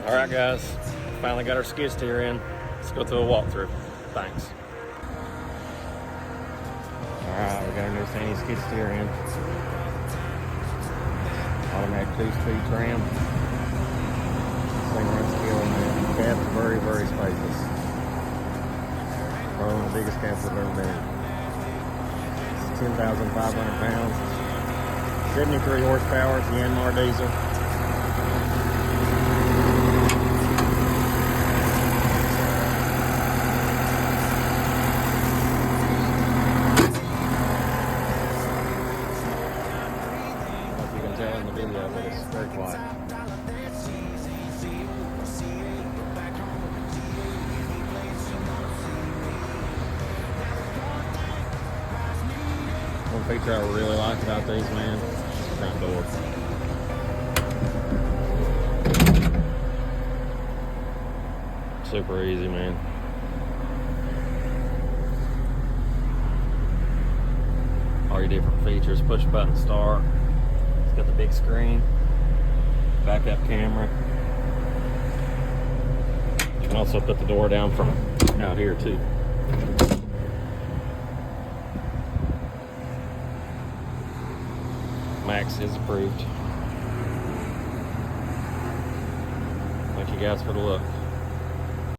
Alright guys, finally got our skid steer in. Let's go through a walkthrough. Thanks. Alright, we got our new Sany Skidsteer in. Automatic 2-speed tram. This thing runs killer, man. The cab's very, very spacious. Probably one of the biggest cabs I've ever been in. It's 10,500 pounds. 73 horsepower, it's the Yanmar diesel. Tell in the video, but it's very quiet. One feature I really like about these, man, is the front door. Super easy, man. All your different features, push button start. Got the big screen, backup camera. You can also put the door down from out here too. Max is approved. Thank you guys for the look.